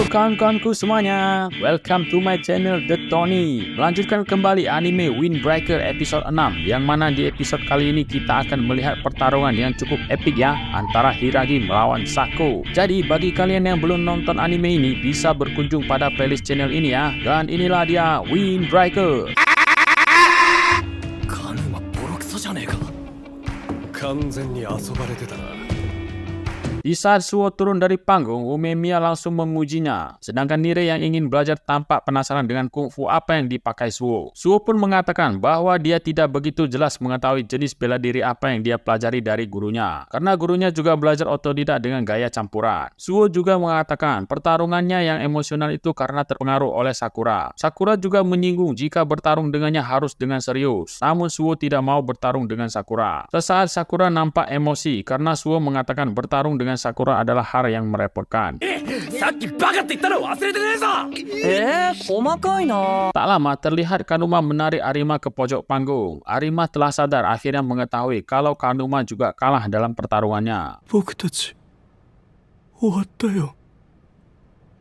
kawan-kawanku semuanya, welcome to my channel The Tony. Melanjutkan kembali anime Windbreaker episode 6, yang mana di episode kali ini kita akan melihat pertarungan yang cukup epik ya, antara Hiragi melawan Sako. Jadi bagi kalian yang belum nonton anime ini, bisa berkunjung pada playlist channel ini ya. Dan inilah dia Windbreaker. Kanuma borokso janeka. Kanzen ni asobarete da na. Di saat Suo turun dari panggung, Umemiya langsung memujinya. Sedangkan Nire yang ingin belajar tampak penasaran dengan kungfu apa yang dipakai Suo. Suo pun mengatakan bahwa dia tidak begitu jelas mengetahui jenis bela diri apa yang dia pelajari dari gurunya. Karena gurunya juga belajar otodidak dengan gaya campuran. Suo juga mengatakan pertarungannya yang emosional itu karena terpengaruh oleh Sakura. Sakura juga menyinggung jika bertarung dengannya harus dengan serius. Namun Suo tidak mau bertarung dengan Sakura. Sesaat Sakura nampak emosi karena Suo mengatakan bertarung dengan Sakura adalah hal yang merepotkan. Tak lama terlihat Kanuma menarik Arima ke pojok panggung. Arima telah sadar akhirnya mengetahui kalau Kanuma juga kalah dalam pertarungannya.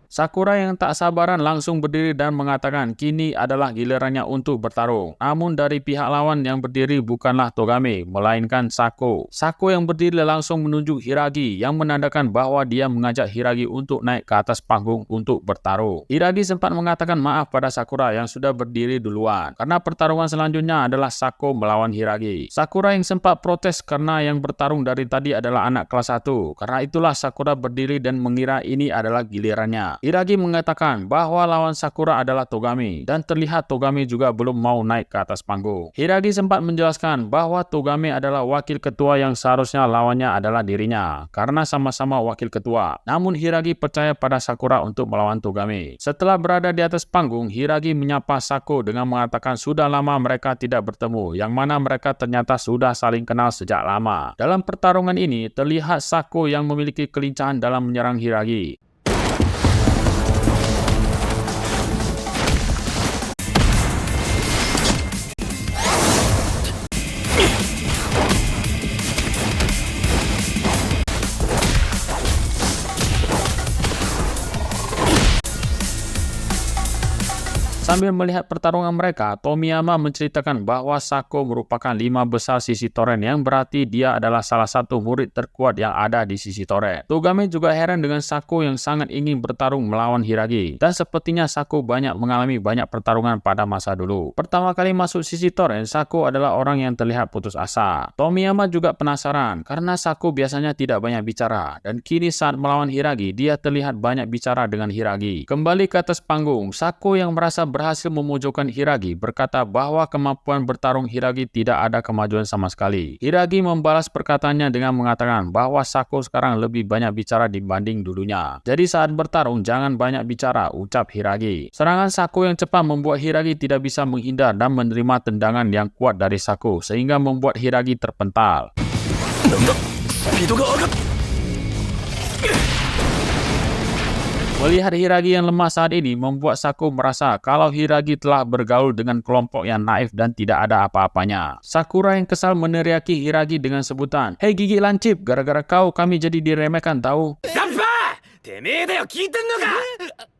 Sakura yang tak sabaran langsung berdiri dan mengatakan kini adalah gilirannya untuk bertarung. Namun dari pihak lawan yang berdiri bukanlah Togame, melainkan Sako. Sako yang berdiri langsung menunjuk Hiragi yang menandakan bahwa dia mengajak Hiragi untuk naik ke atas panggung untuk bertarung. Hiragi sempat mengatakan maaf pada Sakura yang sudah berdiri duluan, karena pertarungan selanjutnya adalah Sako melawan Hiragi. Sakura yang sempat protes karena yang bertarung dari tadi adalah anak kelas 1. Karena itulah Sakura berdiri dan mengira ini adalah gilirannya. Hiragi mengatakan bahwa lawan Sakura adalah Togame, dan terlihat Togame juga belum mau naik ke atas panggung. Hiragi sempat menjelaskan bahwa Togame adalah wakil ketua yang seharusnya lawannya adalah dirinya, karena sama-sama wakil ketua. Namun Hiragi percaya pada Sakura untuk melawan Togame. Setelah berada di atas panggung, Hiragi menyapa Sako dengan mengatakan sudah lama mereka tidak bertemu, yang mana mereka ternyata sudah saling kenal sejak lama. Dalam pertarungan ini, terlihat Sako yang memiliki kelincahan dalam menyerang Hiragi. Sambil melihat pertarungan mereka, Tomiyama menceritakan bahwa Sako merupakan 5 besar sisi toren, yang berarti dia adalah salah satu murid terkuat yang ada di sisi toren. Togame juga heran dengan Sako yang sangat ingin bertarung melawan Hiragi, dan sepertinya Sako banyak mengalami banyak pertarungan pada masa dulu. Pertama kali masuk sisi toren, Sako adalah orang yang terlihat putus asa. Tomiyama juga penasaran karena Sako biasanya tidak banyak bicara, dan kini saat melawan Hiragi, dia terlihat banyak bicara dengan Hiragi. Kembali ke atas panggung, Sako yang merasa berhasil memojokkan Hiragi berkata bahwa kemampuan bertarung Hiragi tidak ada kemajuan sama sekali. Hiragi membalas perkataannya dengan mengatakan bahwa Sako sekarang lebih banyak bicara dibanding dulunya. Jadi saat bertarung jangan banyak bicara, ucap Hiragi. Serangan Sako yang cepat membuat Hiragi tidak bisa menghindar dan menerima tendangan yang kuat dari Sako sehingga membuat Hiragi terpental. Melihat Hiragi yang lemah saat ini membuat Sako merasa kalau Hiragi telah bergaul dengan kelompok yang naif dan tidak ada apa-apanya. Sakura yang kesal meneriaki Hiragi dengan sebutan, "Hei gigi lancip, gara-gara kau kami jadi diremehkan tahu."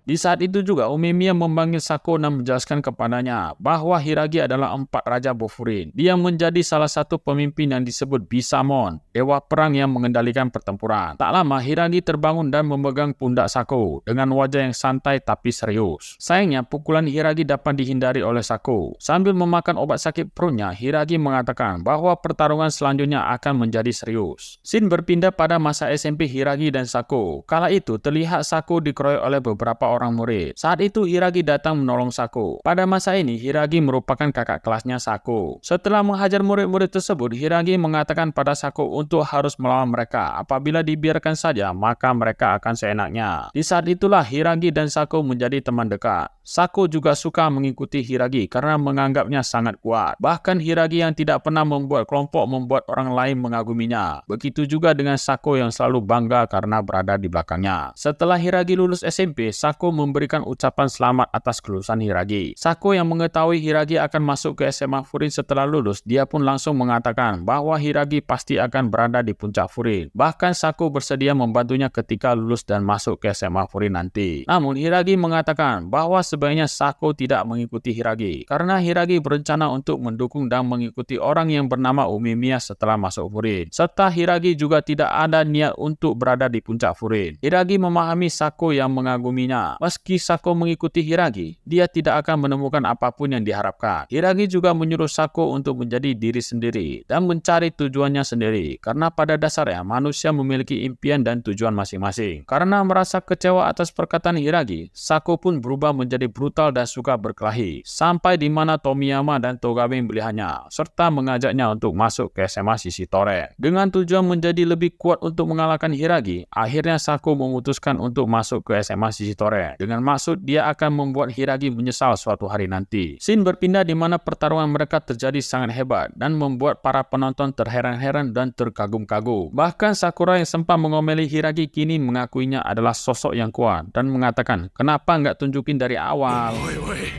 Di saat itu juga Umemiya memanggil Sako dan menjelaskan kepadanya bahwa Hiragi adalah 4 Raja Bofurin. Dia menjadi salah satu pemimpin yang disebut Bisamon, dewa perang yang mengendalikan pertempuran. Tak lama Hiragi terbangun dan memegang pundak Sako dengan wajah yang santai tapi serius. Sayangnya pukulan Hiragi dapat dihindari oleh Sako. Sambil memakan obat sakit perutnya, Hiragi mengatakan bahwa pertarungan selanjutnya akan menjadi serius. Scene berpindah pada masa SMP Hiragi dan Sako. Kala itu terlihat Sako dikeroyok oleh beberapa orang murid. Saat itu Hiragi datang menolong Sako. Pada masa ini Hiragi merupakan kakak kelasnya Sako. Setelah menghajar murid-murid tersebut, Hiragi mengatakan pada Sako untuk harus melawan mereka. Apabila dibiarkan saja, maka mereka akan seenaknya. Di saat itulah Hiragi dan Sako menjadi teman dekat. Sako juga suka mengikuti Hiragi karena menganggapnya sangat kuat. Bahkan Hiragi yang tidak pernah membuat kelompok membuat orang lain mengaguminya. Begitu juga dengan Sako yang selalu bangga karena berada di belakangnya. Setelah Hiragi lulus SMP, Sako Sako memberikan ucapan selamat atas kelulusan Hiragi. Sako yang mengetahui Hiragi akan masuk ke SMA Furin setelah lulus, dia pun langsung mengatakan bahwa Hiragi pasti akan berada di puncak Furin. Bahkan Sako bersedia membantunya ketika lulus dan masuk ke SMA Furin nanti. Namun Hiragi mengatakan bahwa sebaiknya Sako tidak mengikuti Hiragi karena Hiragi berencana untuk mendukung dan mengikuti orang yang bernama Umemiya setelah masuk Furin. Serta Hiragi juga tidak ada niat untuk berada di puncak Furin. Hiragi memahami Sako yang mengaguminya. Meski Sako mengikuti Hiragi, dia tidak akan menemukan apapun yang diharapkan. Hiragi juga menyuruh Sako untuk menjadi diri sendiri dan mencari tujuannya sendiri. Karena pada dasarnya manusia memiliki impian dan tujuan masing-masing. Karena merasa kecewa atas perkataan Hiragi, Sako pun berubah menjadi brutal dan suka berkelahi. Sampai di mana Tomiyama dan Togame melihatnya, serta mengajaknya untuk masuk ke SMA Shishitoren. Dengan tujuan menjadi lebih kuat untuk mengalahkan Hiragi, akhirnya Sako memutuskan untuk masuk ke SMA Shishitoren dengan maksud dia akan membuat Hiragi menyesal suatu hari nanti. Scene berpindah di mana pertarungan mereka terjadi sangat hebat dan membuat para penonton terheran-heran dan terkagum-kagum. Bahkan Sakura yang sempat mengomeli Hiragi kini mengakuinya adalah sosok yang kuat dan mengatakan, kenapa nggak tunjukin dari awal? おいおい、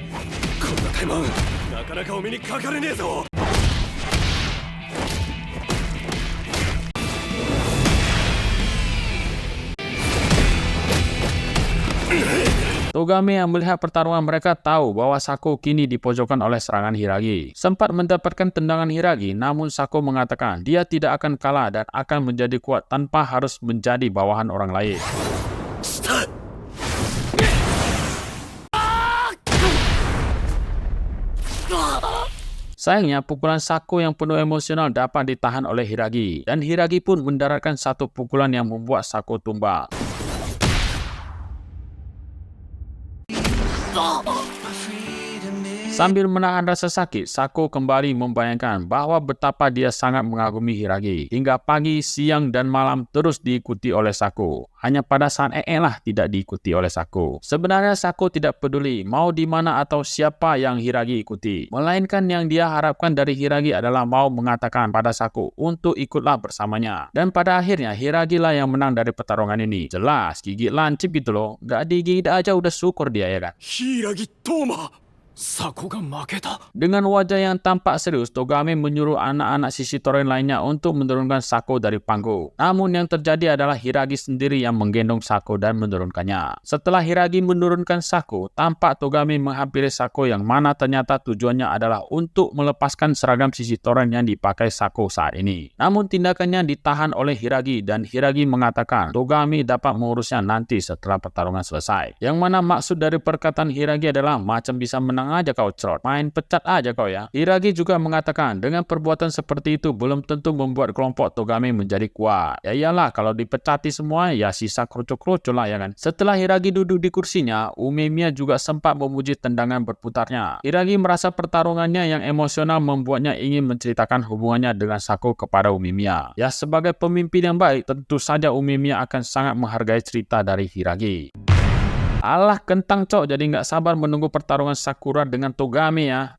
こんな怠慢なかなかお目にかかれねえぞ。 Togame yang melihat pertarungan mereka tahu bahwa Sako kini dipojokkan oleh serangan Hiragi. Sempat mendapatkan tendangan Hiragi, namun Sako mengatakan dia tidak akan kalah dan akan menjadi kuat tanpa harus menjadi bawahan orang lain. Sayangnya, pukulan Sako yang penuh emosional dapat ditahan oleh Hiragi, dan Hiragi pun mendaratkan satu pukulan yang membuat Sako tumbang. Sambil menahan rasa sakit, Sako kembali membayangkan bahwa betapa dia sangat mengagumi Hiragi. Hingga pagi, siang, dan malam terus diikuti oleh Sako. Hanya pada saat lah tidak diikuti oleh Sako. Sebenarnya Sako tidak peduli mau di mana atau siapa yang Hiragi ikuti. Melainkan yang dia harapkan dari Hiragi adalah mau mengatakan pada Sako untuk ikutlah bersamanya. Dan pada akhirnya Hiragi lah yang menang dari pertarungan ini. Jelas, gigit lancip gitu loh. Gak digigit aja udah syukur dia ya kan. 柊トーマ、サコが負けた。 Dengan wajah yang tampak serius, Togame menyuruh anak-anak Shishitoren lainnya untuk menurunkan Sako dari panggung. Namun yang terjadi adalah Hiragi sendiri yang menggendong Sako dan menurunkannya. Setelah Hiragi menurunkan Sako, tampak Togame menghampiri Sako yang mana ternyata tujuannya adalah untuk melepaskan seragam Shishitoren yang dipakai Sako saat ini. Namun tindakannya ditahan oleh Hiragi dan Hiragi mengatakan Togame dapat mengurusnya nanti setelah pertarungan selesai. Yang mana maksud dari perkataan Hiragi adalah macam bisa menang aja kau cerot, main pecat aja kau ya. Hiragi juga mengatakan dengan perbuatan seperti itu belum tentu membuat kelompok Togame menjadi kuat. Ya iyalah, kalau dipecati semua ya sisa kerucut-kerucut lah ya kan. Setelah Hiragi duduk di kursinya, Umemiya juga sempat memuji tendangan berputarnya. Hiragi merasa pertarungannya yang emosional membuatnya ingin menceritakan hubungannya dengan Sako kepada Umemiya. Ya sebagai pemimpin yang baik, tentu saja Umemiya akan sangat menghargai cerita dari Hiragi. Alah kentang cok, jadi nggak sabar menunggu pertarungan Sakura dengan Togame ya.